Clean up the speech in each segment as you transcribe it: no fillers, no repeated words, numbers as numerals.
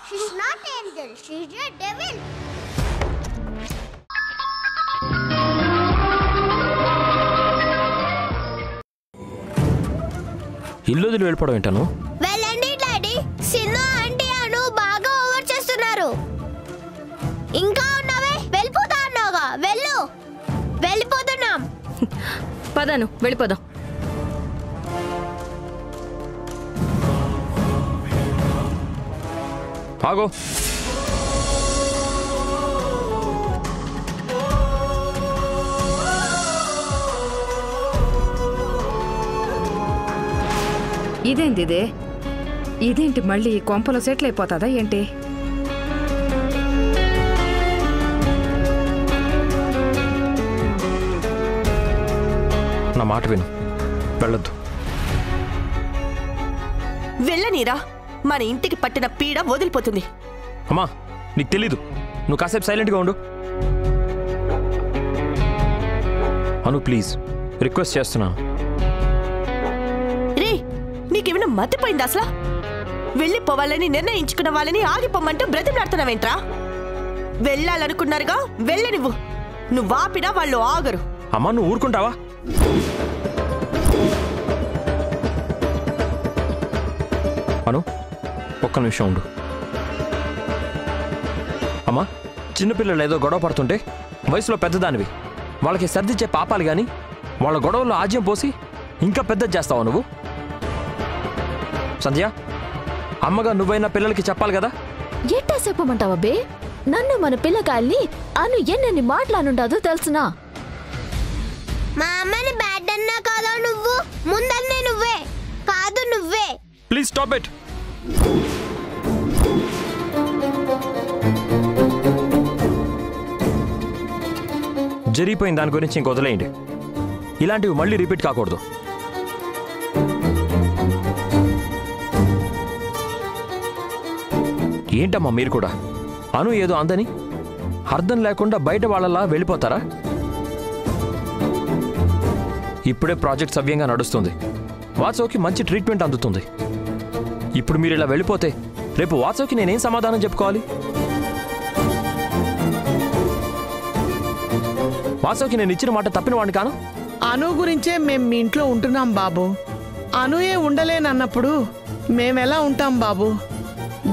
She's not angel. She's a devil. ఇల్లు వదిలి వెళ్ళిపోవడం ఏంటను? వెళ్ళండి డాడీ. సిన్ను ఆంటీ అను బాగా ఓవర్ చేస్తున్నారు. ఇంకా ఉన్నావే? వెళ్ళిపోతా అన్నావుగా. వెళ్ళు. వెళ్ళిపోతున్నాం. పదను వెళ్ళిపోదాం. ఆగో. ఇదేంటి మళ్ళీ కొంపలో సెటిల్ అయిపోతుందా ఏంటి? నా మాట విను, వెళ్ళొద్దు. వెళ్ళనీరా, మన ఇంటికి పట్టిన పీడ వదిలిపోతుంది. అమ్మా నీకు తెలీదు, నువ్వు కాసేపు సైలెంట్గా ఉండు. అను ప్లీజ్, రిక్వెస్ట్ చేస్తున్నాను. రే, నీకేమైనా మతిపోయింది అసలు? వెళ్ళిపోవాలని నిర్ణయించుకున్న వాళ్ళని ఆగిపోమంటూ బ్రతిమలాడుతున్నావేంట్రా? వెళ్ళాలనుకున్నారుగా, వెళ్ళనివ్వు. నువ్వు ఆపినా వాళ్ళు ఆగరు. అమ్మా నువ్వు ఊరుకుంటావా? అను ఒక్క నిమిషం ఉండు. అమ్మా చిన్నపిల్లలు ఏదో గొడవ పడుతుంటే వయసులో పెద్దదానివి, వాళ్ళకి సర్దిచ్చే పాపాలు కానీ వాళ్ళ గొడవల్లో ఆజ్యం పోసి ఇంకా పెద్దది చేస్తావా నువ్వు? సంధ్య, అమ్మగా నువ్వైనా పిల్లలకి చెప్పాలి కదా. ఎట్టా చెప్పమంటావా బే? నన్ను మన పిల్లకాయల్ని అను ఎన్నెన్ని మాట్లాడుండదో తెలుసునా? మా అమ్మని బ్యాడ్ అన్నా కాదా నువ్వు? ముందన్నే నువ్వే కాదు నువ్వే. Please stop it. జరిగిపోయిన దాని గురించి ఇంక వదిలేయండి. ఇలాంటివి మళ్ళీ రిపీట్ కాకూడదు. ఏంటమ్మా మీరు కూడా అను ఏదో అందని అర్థం లేకుండా బయట వాళ్ళలా వెళ్ళిపోతారా? ఇప్పుడే ప్రాజెక్ట్ సవ్యంగా నడుస్తుంది, వాట్సాప్కి మంచి ట్రీట్మెంట్ అందుతుంది. ఇప్పుడు మీరు ఇలా వెళ్ళిపోతే రేపు వాట్సాప్కి నేనేం సమాధానం చెప్పుకోవాలి? వాట్సాప్కి నేను ఇచ్చిన మాట తప్పిన వాడిని కాను. అను గురించే మేం మీ ఇంట్లో ఉంటున్నాం బాబు. అనుయే ఉండలేనన్నప్పుడు మేమెలా ఉంటాం బాబు?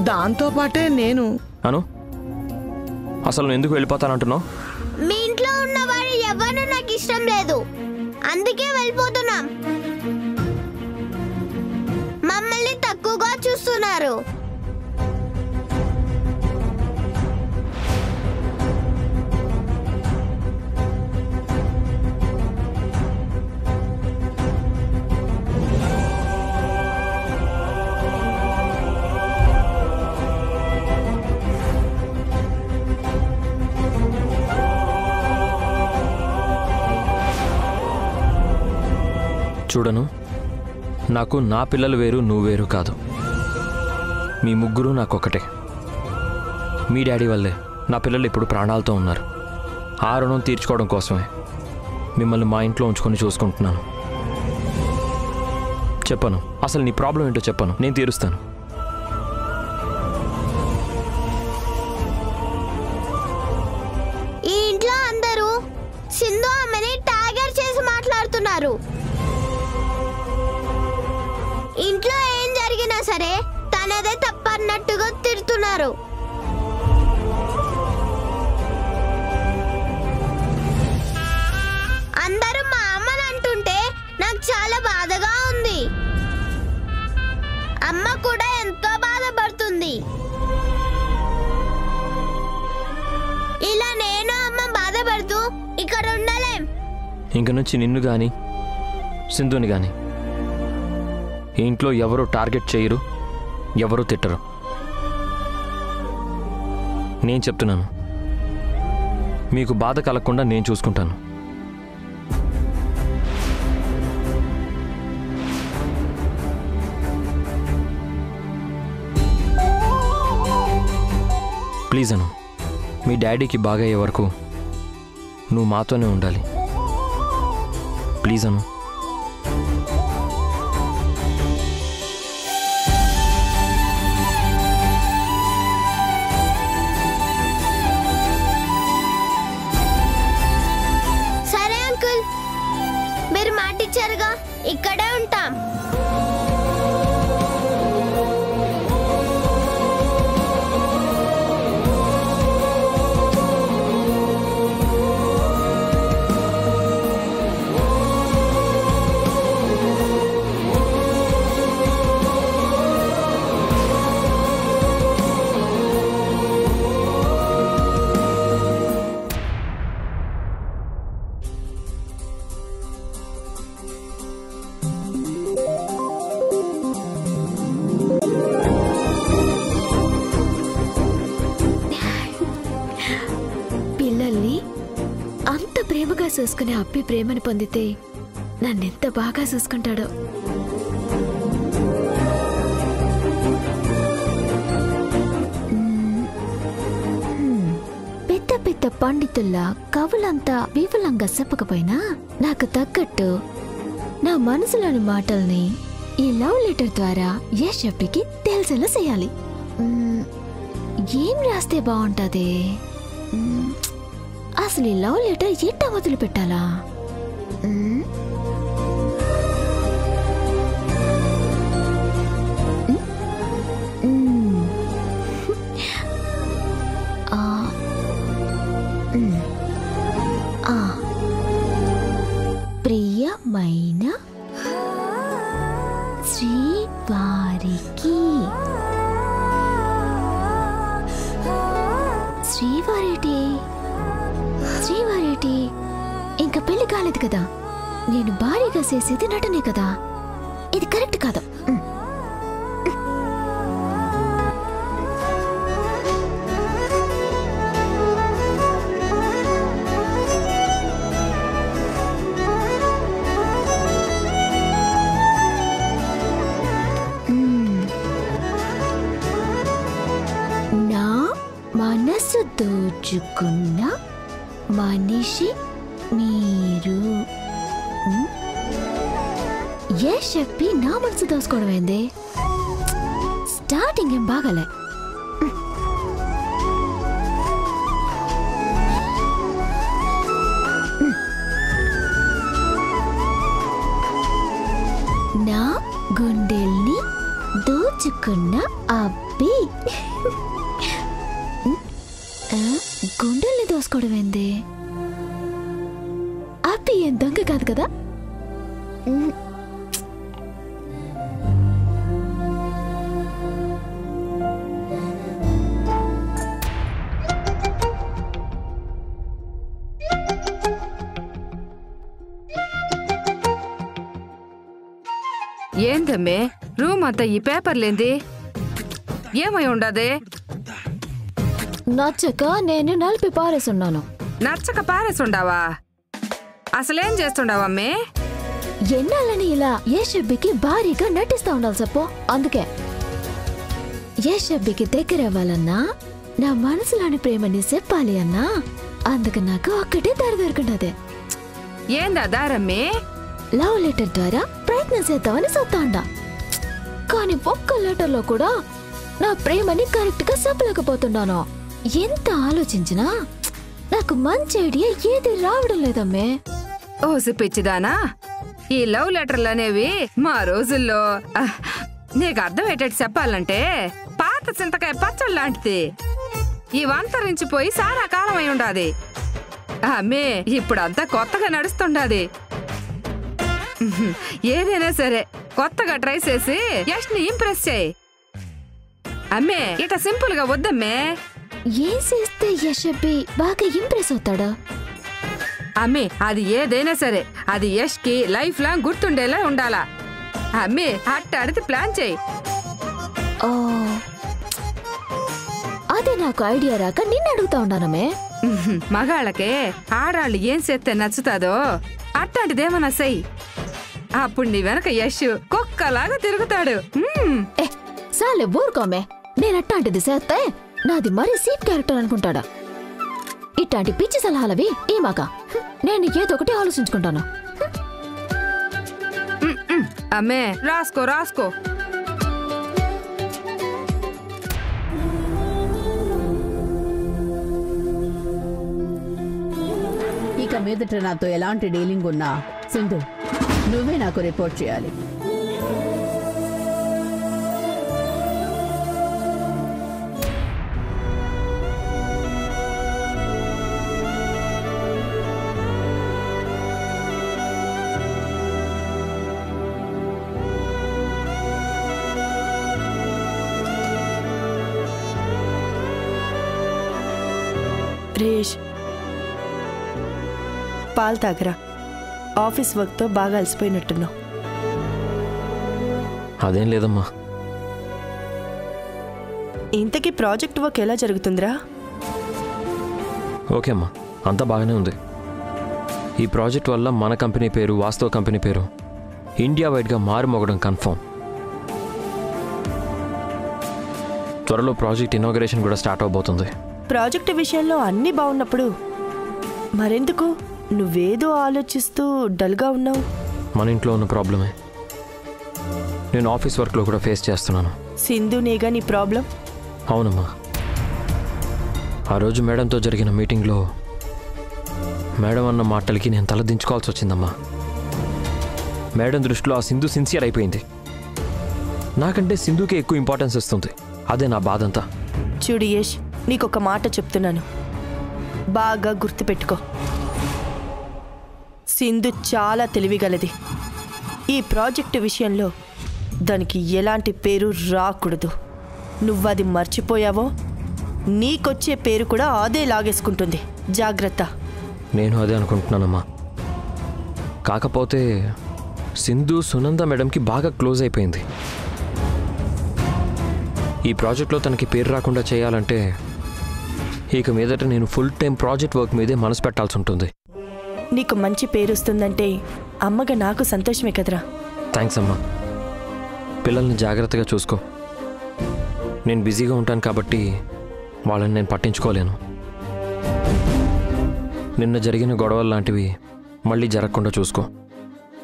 దాంతోపాటే నేను. అను అసలు నువ్వు ఎందుకు వెళ్ళిపోతానంటున్నావు? మీ ఇంట్లో ఉన్నవాడు ఎవరు నాకు ఇష్టం లేదు, అందుకే వెళ్ళిపోతున్నాం. మమ్మల్ని తక్కువగా చూస్తున్నారు. చూడను, నాకు నా పిల్లలు వేరు, నువ్వు వేరు కాదు. మీ ముగ్గురు నాకొక్కటే. మీ డాడీ వల్లే నా పిల్లలు ఇప్పుడు ప్రాణాలతో ఉన్నారు. ఆ రుణం తీర్చుకోవడం కోసమే మిమ్మల్ని మా ఇంట్లో ఉంచుకొని చూసుకుంటున్నాను. చెప్పను, అసలు నీ ప్రాబ్లం ఏంటో చెప్పను, నేను తీరుస్తాను. ఈ ఇంట్లో అందరూ సింధు అమ్మని టార్గెట్ చేసి మాట్లాడుతున్నారు. ఇంట్లో ఏం జరిగినా సరే తనదే తప్పన్నట్టుగా తిడుతున్నారు. అందరూ మా అమ్మని అంటుంటే నాకు చాలా బాధగా ఉంది. అమ్మ కూడా ఎంతో బాధపడుతుంది. ఇలా నేను అమ్మ బాధపడుతూ ఇక్కడ ఉండలేం. ఇంక నుంచి నిన్ను కానీ సింధుని కానీ ఈ ఇంట్లో ఎవరు టార్గెట్ చేయరు, ఎవరు తిట్టరు. నేను చెప్తున్నాను, మీకు బాధ కలగకుండా నేను చూసుకుంటాను. ప్లీజ్ అను, మీ డాడీకి బాగా అయ్యే వరకు నువ్వు మాతోనే ఉండాలి. ప్లీజ్ అను. చూసుకునే అప్పి ప్రేమను పొందితే నన్నెంత బాగా చూసుకుంటాడో. పెద్ద పెద్ద పండితుల్లా కవులంతా విపులంగా చెప్పకపోయినా నాకు తగ్గట్టు నా మనసులోని మాటల్ని ఈ లవ్ లెటర్ ద్వారా యష్ అప్పికి తెలిసేలా చేయాలి. ఏం రాస్తే బాగుంటది? అసలు ఈ లవ్ లెటర్ ఎట్టా వదిలి పెట్టాలా? ప్రియమైన శ్రీవారికి. శ్రీవారేటి ఇంకా పెళ్లి కాలేదు కదా, నేను భారీగా చేసేది నటనే కదా, ఇది కరెక్ట్ కాదు. నా మనసు దోచుకున్న మనిషి మీరు. యష్ చెప్పి నా మనసు దోసుకోవడం ఏంది? స్టార్టింగ్ ఏం బాగాలే. నా గుండెల్ని దోచుకున్న అబ్బి. గుండెల్ని దోసుకోవడం ఏంది? అబ్బి ఏం దొంగ కాదు కదా. ఏందమ్మే రూమ్ అంతా ఈ పేపర్లేంది? ఏమై ఉండదే? నచ్చక నేను నలిపి పారేసున్నాను. నచ్చక పారేసుండావా? అసలేం చేస్తుండావమ్మే? ఎన్నాళ్ళని ఇలా యష్ అబ్బికి భారీగా నటిస్తా ఉండాలి చెప్పు. అందుకే యష్ అబ్బికి దగ్గర అవ్వాలన్నా, నా మనసులోని ప్రేమని చెప్పాలి అన్నా, అందుకు నాకు ఒక్కటే దారి దొరుకున్నదే. ఏందా దారమ్మే? లవ్ లెటర్ ద్వారా ప్రయత్నం చేద్దామని చెప్తాండా. కానీ ఒక్క లెటర్ లో కూడా నా ప్రేమని కరెక్ట్ గా చెప్పలేకపోతున్నాను. ఎంత ఆలోచించినా నాకు మంచి ఐడియా ఏది రావడం లేదమ్మే. ఓసి పిచ్చిదానా, ఈ లవ్ లెటర్లు అనేవి మా రోజుల్లో నీకు అర్థమయ్యేటట్టు చెప్పాలంటే పాత చింతకాయ పచ్చడి లాంటిది. ఇవంతరించిపోయి చాలా కాలం అయి ఉండాది. అమ్మే ఇప్పుడంతా కొత్తగా నడుస్తుండాది. ఏదైనా సరే కొత్తగా ట్రై చేసి యష్ ని ఇంప్రెస్ చేయి అమ్మే. ఇట సింపుల్ గా వద్దమ్మే. ఏం చేస్తే యష్ అబ్బి బాగా ఇంప్రెస్ అవుతాడా? అమ్మే అది ఏదైనా సరే అది యష్ కి లైఫ్ లాంగ్ గుర్తుండేలా ఉండాలా. అమ్మే అట్ట అడితే ప్లాన్ చేయి. ఓ అదే నాకు ఐడియా రాక నిన్ను అడుగుతా ఉన్నానమ్మే. మగాళ్ళకే ఆడాళ్ళు ఏం చేస్తే నచ్చుతాదో అట్లాంటిదేమన్నా చెయ్యి. అప్పుడు నీ వెనక యష్ కుక్కలాగా తిరుగుతాడు. సాలే ఊరుకోమే. నేనట్టాంటిది చేస్తే నాది మరీ సీప్ క్యారెక్టర్ అనుకుంటాడా? ఇట్లాంటి పిచ్చి సలహాలవి ఏమాక. నేను ఏదో ఒకటి ఆలోచించుకుంటాను. అమ్మే రాసుకో రాసుకో. ఇక మీదట నాతో ఎలాంటి డీలింగ్ ఉన్నా సింధు నువ్వే నాకు రిపోర్ట్ చేయాలి. రేష్ పాలు తాగరా. ఆఫీస్ వర్క్తో బాగా అలసిపోయినట్టున్నావు. అదేం లేదమ్మా. ఇంతకీ ప్రాజెక్ట్ వర్క్ ఎలా జరుగుతుందిరా? ఓకే అమ్మా, అంతా బాగానే ఉంది. ఈ ప్రాజెక్ట్ వల్ల మన కంపెనీ పేరు, వాస్తవ కంపెనీ పేరు ఇండియా వైడ్గా మారుమోగడం కన్ఫర్మ్. త్వరలో ప్రాజెక్ట్ ఇనాగరేషన్ కూడా స్టార్ట్ అవబోతుంది. ప్రాజెక్ట్ విషయంలో అన్నీ బాగున్నప్పుడు మరెందుకు నువ్వేదో ఆలోచిస్తూ డల్గా ఉన్నావు? మన ఇంట్లో ఉన్న ప్రాబ్లమే నేను ఆఫీస్ వర్క్లో కూడా ఫేస్ చేస్తున్నాను. సింధునేగా నీ ప్రాబ్లం? అవునమ్మా. ఆ రోజు మేడంతో జరిగిన మీటింగ్లో మేడం అన్న మాటలకి నేను తలదించుకోవాల్సి వచ్చిందమ్మా. మేడం దృష్టిలో ఆ సింధు సిన్సియర్ అయిపోయింది. నాకంటే సింధుకే ఎక్కువ ఇంపార్టెన్స్ ఇస్తుంది. అదే నా బాధంతా. చూడు యష్, నీకొక మాట చెప్తున్నాను, బాగా గుర్తుపెట్టుకో. సింధు చాలా తెలివిగలది. ఈ ప్రాజెక్టు విషయంలో దానికి ఎలాంటి పేరు రాకూడదు. నువ్వది మర్చిపోయావో నీకొచ్చే పేరు కూడా అదే లాగేసుకుంటుంది. జాగ్రత్త. నేను అదే అనుకుంటున్నానమ్మా. కాకపోతే సింధు సునంద మేడంకి బాగా క్లోజ్ అయిపోయింది. ఈ ప్రాజెక్ట్లో తనకి పేరు రాకుండా చేయాలంటే ఇక మీదట నేను ఫుల్ టైం ప్రాజెక్ట్ వర్క్ మీదే మనసు పెట్టాల్సి ఉంటుంది. నీకు మంచి పేరు వస్తుందంటే అమ్మగా నాకు సంతోషమే కదరా. థ్యాంక్స్ అమ్మా. పిల్లల్ని జాగ్రత్తగా చూసుకో. నేను బిజీగా ఉంటాను కాబట్టి వాళ్ళని నేను పట్టించుకోలేను. నిన్న జరిగిన గొడవలు లాంటివి మళ్ళీ జరగకుండా చూసుకో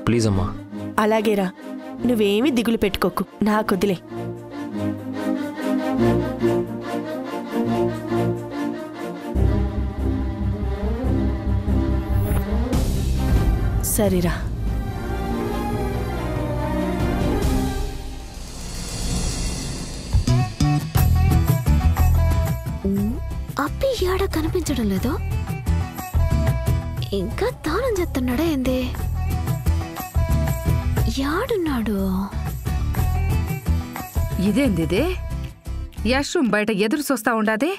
ప్లీజ్ అమ్మా. అలాగేరా, నువ్వేమీ దిగులు పెట్టుకోకు, నాకొదిలే. సరేరా. అప్పి ఏడ కనిపించడం లేదు. ఇంకా తానం చెప్తున్నాడా ఏంది? యాడున్నాడు? ఇదేంది? యష్ రూమ్ బయట ఎదురు చూస్తా ఉండాది.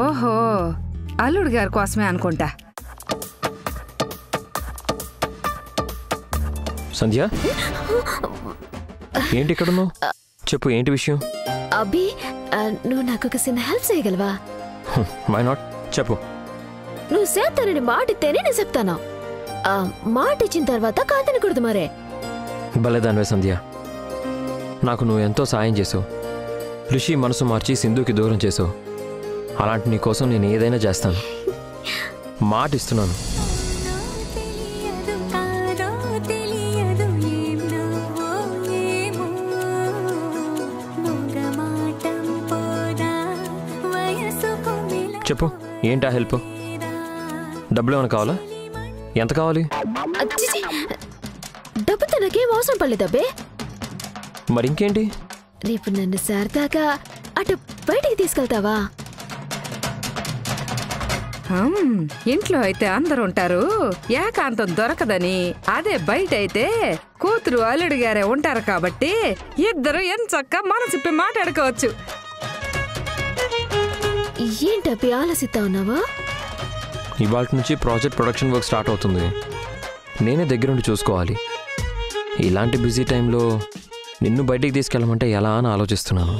ఓహో, అల్లుడు గారి కోసమే అనుకుంటా. సంధ్య, ఏంటి ఇక్కడున్నావు? చెప్పు, ఏంటి విషయం? అబ్బి, నువ్వు నాకు ఒక చిన్న హెల్ప్ చేయగలవా? వై నాట్, చెప్పు. నువ్వు చేస్తానని మాట ఇస్తేనే నేను చెప్తాను. మాట ఇచ్చిన తర్వాత కాదనకూడదు మరే. భలేదానివే సంధ్య. నాకు నువ్వు ఎంతో సాయం చేసావు. రిషి మనసు మార్చి సింధుకి దూరం చేసావు. అలాంటి నీ కోసం నేను ఏదైనా చేస్తాను. మాట ఇస్తున్నాను. చెప్పు, ఏంటా హెల్ప్? డబ్బులు ఏమైనా కావాలా? ఎంత కావాలి? డబ్బుతో నాకేం అవసరం పడలేదబ్బే. మరి ఇంకేంటి? రేపు నన్ను సరదాగా అటు బయటికి తీసుకెళ్తావా? ఇంట్లో అయితే అందరు ఉంటారు, ఏకాంతం దొరకదని. అదే బయట అయితే కూతురు అల్లుడు గారే ఉంటారు కాబట్టి ఇద్దరు ఎంచక్క మనసిప్పి మాట్లాడుకోవచ్చు. ఏంటబ్బి ఆలోచిస్తా ఉన్నావా? ఇవాళ నుంచి ప్రాజెక్ట్ ప్రొడక్షన్ వర్క్ స్టార్ట్ అవుతుంది. నేనే దగ్గరుండి చూసుకోవాలి. ఇలాంటి బిజీ టైంలో నిన్ను బయటికి తీసుకెళ్ళమంటే ఎలా అని ఆలోచిస్తున్నాను.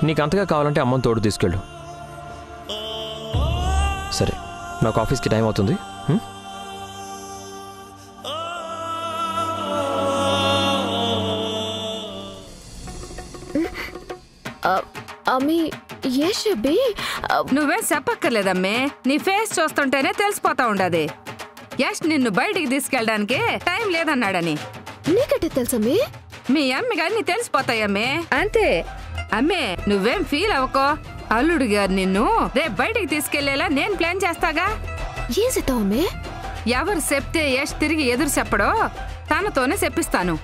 నీకు అంతగా కావాలంటే అమ్మని తోడు తీసుకెళ్ళు. సరే, నాకు ఆఫీస్కి టైం అవుతుంది. అమ్మి, యష్ అబ్బి, నువ్వేం చెప్పక్కర్లేదమ్మే. నీ ఫేస్ చూస్తుంటేనే తెలిసిపోతా ఉండదు యష్ నిన్ను బయటికి తీసుకెళ్ళడానికి టైం లేదన్నాడని. నీకంటే తెలుసమ్మి? మీ అమ్మి గారు నీ తెలిసిపోతాయమ్మే, అంతే. అమ్మే, నువ్వేం ఫీల్ అవ్వకో. అల్లుడు గారు నిన్ను రేపు బయటికి తీసుకెళ్లేలా నేను ప్లాన్ చేస్తాగా. ఏం చేస్తావమ్మే? ఎవరు చెప్తే యష్ తిరిగి ఎదురు చెప్పడో తనతోనే చెప్పిస్తాను.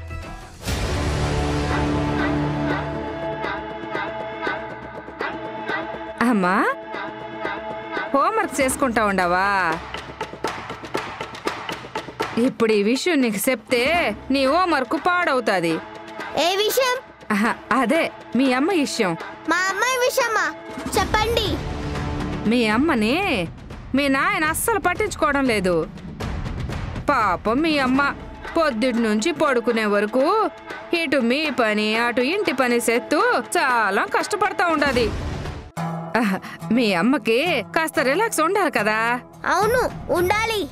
అమ్మా, హోంవర్క్ చేసుకుంటా ఉండవా? ఇప్పుడు ఈ విషయం నీకు చెప్తే నీ హోంవర్క్ పాడవుతుంది. ఏ విషయం? అదే మీ అమ్మ విషయం. మా అమ్మాయి విషయమా? చెప్పండి. మీ అమ్మని మీ నాయన అస్సలు పట్టించుకోవడం లేదు. పాపం మీ అమ్మ పొద్దుటి నుంచి పడుకునే వరకు ఇటు మీ పని అటు ఇంటి పని చేస్తూ చాలా కష్టపడతా ఉండదు. మీ అమ్మకి కాస్త రిలాక్స్ ఉండాలి కదా. అవును ఉండాలి.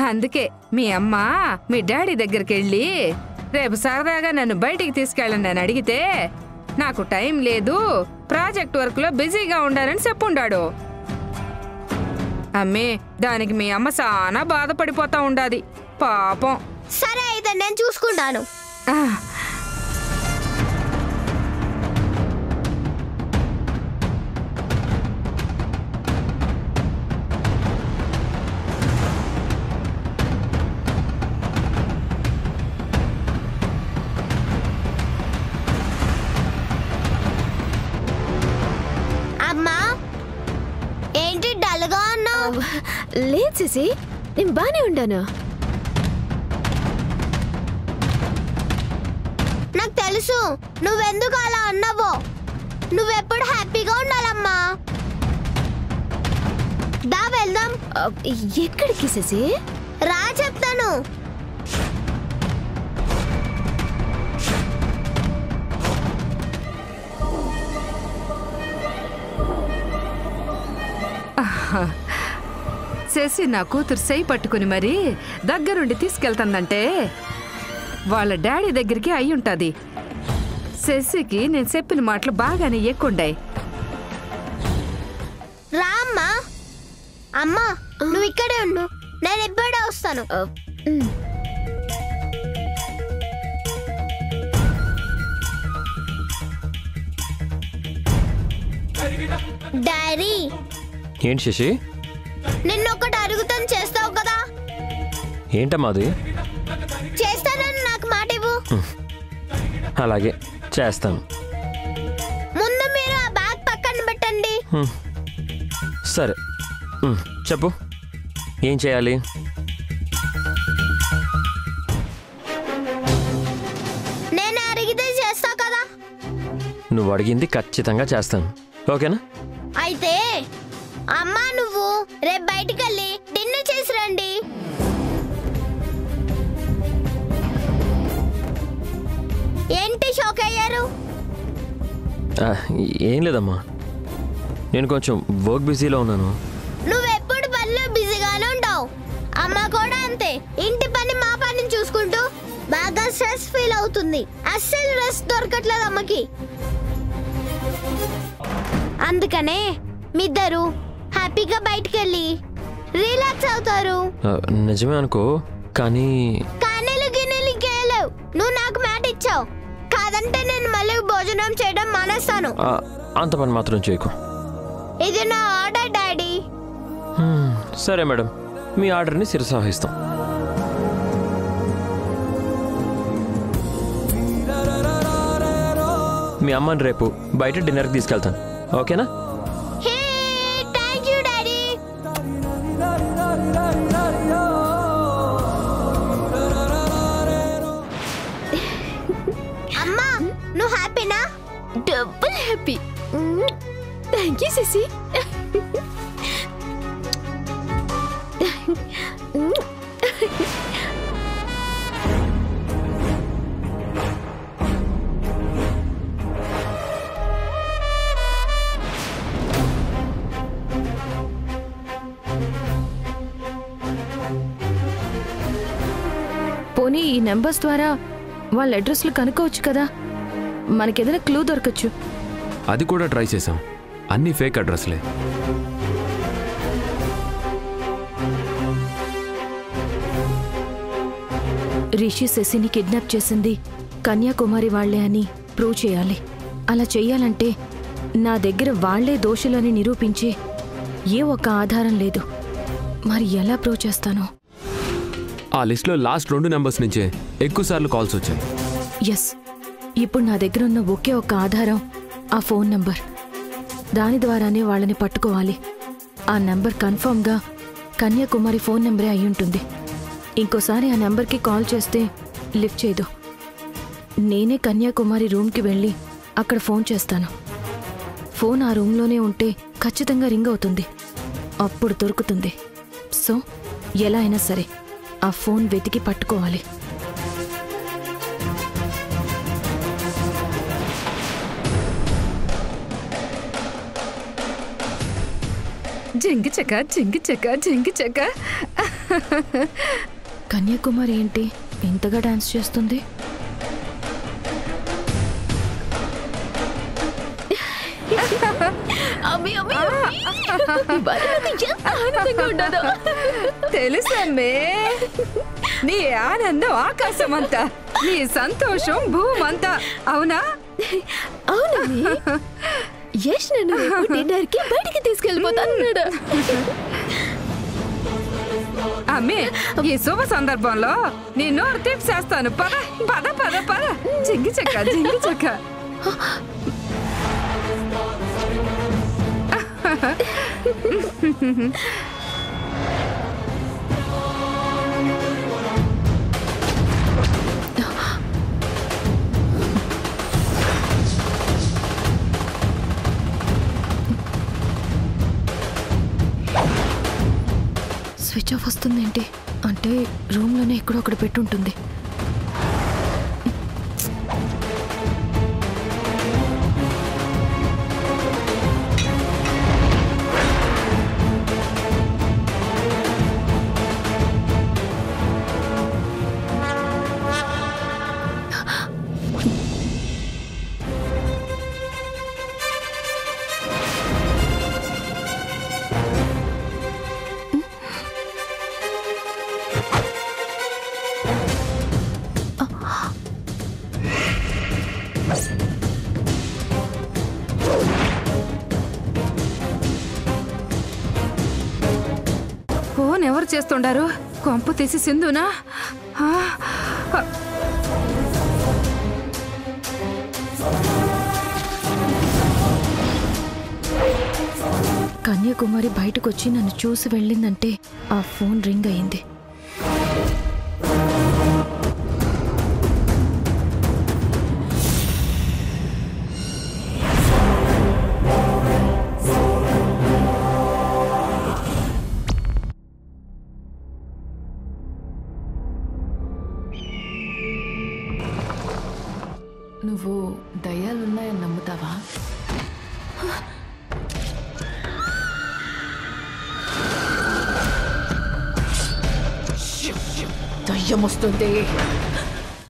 అందుకే మీ అమ్మ మీ డాడీ దగ్గరికి వెళ్ళి రేపు సరదాగా నన్ను బయటికి తీసుకెళ్ళండి అని అడిగితే నాకు టైం లేదు, ప్రాజెక్ట్ వర్క్ లో బిజీగా ఉండాలని చెప్పుండాడు. అమ్మే దానికి మీ అమ్మ చాలా బాధపడిపోతా ఉండాది పాపం. సరే అయితే నేను చూసుకుంటాను. అమ్మా ఏంటి డల్గా ఉన్నావు? లేదు శశి, నేను బానే ఉండాను. నాకు తెలుసు నువ్వెందుకు అలా అన్నావో. నువ్వెప్పుడు హ్యాపీగా ఉండాలమ్మా. దా వెళ్దాం. ఎక్కడికి శశి? రా చెప్తాను. శశి నా కూతురు చేయి పట్టుకుని మరి దగ్గరుండి తీసుకెళ్తానంటే వాళ్ళ డాడీ దగ్గరికి అయి ఉంటది. శశికి నేను చెప్పిన మాటలు బాగానే ఎక్కుండాయి. రా అమ్మా. అమ్మా నువ్వు ఇక్కడే ఉండు, నేను ఇప్పుడే వస్తాను. డాడీ ఏంటి శశి? నిన్నొకటి అడుగుతాను, చేస్తావు కదా? ఏంటమ్మా అది? చేస్తానని నాకు మాట ఇవ్వు. అలాగే చేస్తాను. ముందు మీరు ఆ బ్యాగ్ పక్కన పెట్టండి. సరే చెప్పు, ఏం చేయాలి? నేను అడిగితే చేస్తావు కదా? నువ్వు అడిగింది ఖచ్చితంగా చేస్తాను, ఓకేనా? అయితే అమ్మా నువ్వు రేపు బయటికి వెళ్ళి డిన్నర్ చేసి రండి. ఏంటి షాక్ అయ్యారు? ఏం లేదమ్మా, నేను కొంచెం వర్క్ బిజీలో ఉన్నాను. నువ్వెప్పుడు పనిలో బిజీగానే ఉంటావు. అమ్మ కూడా అంతే, ఇంటి పని మా పని చూసుకుంటూ బాగా స్ట్రెస్ ఫీల్ అవుతుంది. అస్సలు రెస్ట్ దొరకట్లేదు అమ్మకి. అందుకనే మీ ఇద్దరు హ్యాపీగా బయటికి వెళ్ళి రిలాక్స్ అవుతారు. నిజమే అనుకో, కానీ కానీలు గిన్నెలు కేలేవు. నువ్వు నాకు మాట ఇచ్చావు, కాదంటే నేను మళ్ళీ భోజనం చేయడం మానేస్తాను. అంత పని మాత్రం చేయకు. ఇది నా ఆర్డర్ డాడీ. సరే మేడం, మీ ఆర్డర్ని శిరసావహిస్తాం. మీ అమ్మని రేపు బయట డిన్నర్కి తీసుకెళ్తాను, ఓకేనా? Hey thank you daddy. అమ్మా నువ్వు హ్యాపీనా? Double happy. Thank you Shashi. పోనీ ఈ నెంబర్స్ ద్వారా వాళ్ళ అడ్రస్లు కనుక్కోవచ్చు కదా, మనకేదైనా క్లూ దొరకచ్చు. అది కూడా ట్రై చేసాం, అన్ని ఫేక్ అడ్రస్లే. రిషి శశిని కిడ్నాప్ చేసింది కన్యాకుమారి వాళ్లే అని ప్రూవ్ చేయాలి. అలా చెయ్యాలంటే నా దగ్గర వాళ్లే దోషులని నిరూపించే ఏ ఒక్క ఆధారం లేదు. మరి ఎలా ప్రూవ్ చేస్తాను? ఆ లిస్ట్లో లాస్ట్ 2 నెంబర్స్ నుంచే ఎక్కువసార్లు కాల్స్ వచ్చాయి. ఎస్, ఇప్పుడు నా దగ్గర ఉన్న ఒకే ఒక్క ఆధారం ఆ ఫోన్ నంబర్. దాని ద్వారానే వాళ్ళని పట్టుకోవాలి. ఆ నంబర్ కన్ఫర్మ్గా కన్యాకుమారి ఫోన్ నెంబరే అయ్యుంటుంది. ఇంకోసారి ఆ నెంబర్కి కాల్ చేస్తే లిఫ్ట్ చేయదు. నేనే కన్యాకుమారి రూమ్కి వెళ్ళి అక్కడ ఫోన్ చేస్తాను. ఫోన్ ఆ రూమ్లోనే ఉంటే ఖచ్చితంగా రింగ్ అవుతుంది, అప్పుడు దొరుకుతుంది. సో ఎలా అయినా సరే ఆ ఫోన్ వెతికి పట్టుకోవాలి. జింగి చెక్క జింగి చెక్క జింగి చెక్క. కన్యాకుమారి ఏంటి ఇంతగా డాన్స్ చేస్తుంది? తెలుసమ్మే, నీ ఆనందం ఆకాశమంతా, నీ సంతోషం భూమంతా. అవునా? అవునమ్మీ. యష్ నన్ను డిన్నర్ కి బయటికి తీసుకెళ్ళిపోతాన్నాడు. అమ్మే, ఈ శుభ సందర్భంలో నీ నోరు తీర్చేస్తాను. పద పద పద పద. జింగి చెక్క జింగి చెక్క. స్విచ్ ఆఫ్ వస్తుందేంటి? అంటే రూమ్లోనే ఎక్కడో ఒకటి పెట్టుంటుంది. ఫోన్ ఎవరు చేస్తుండారు? కొంపు తీసి సింధునా? కన్యాకుమారి బయటకు వచ్చి నన్ను చూసి వెళ్ళిందంటే ఆ ఫోన్ రింగ్ అయింది. నువ్వు దయ్యాలున్నాయని నమ్ముతావా? దయ్యం వస్తుంది.